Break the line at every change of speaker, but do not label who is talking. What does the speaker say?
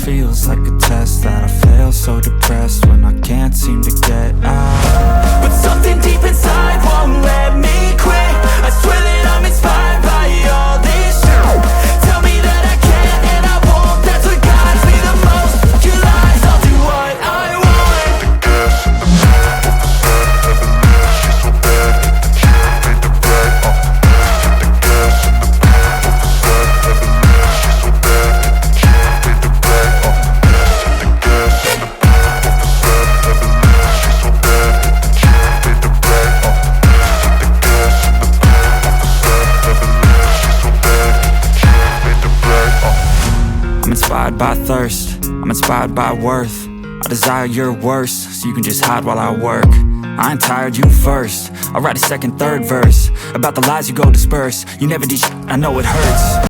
feels like a test that I fail, so depressed when I can't seem to get out.
But something deep inside won't let me quit. I swear that I'm inspired by all this shit. Tell me that I can't and I won't. That's what guides me the most. Your lies, I'll do what I want.
The gas in the back of the set, never leave, she's so bad. She made the right, the gas in the back of the set, never leave, she's so bad. She made the right, the gas in the back of the set, never leave, she's so bad. She made the right, the gas in the back of the set, never leave, she's so bad. She made the right,
I'm inspired by thirst, I'm inspired by worth. I desire your worst, so you can just hide while I work. I ain't tired, you first. I'll write a second, third verse about the lies you go disperse. You never did shit, I know it hurts.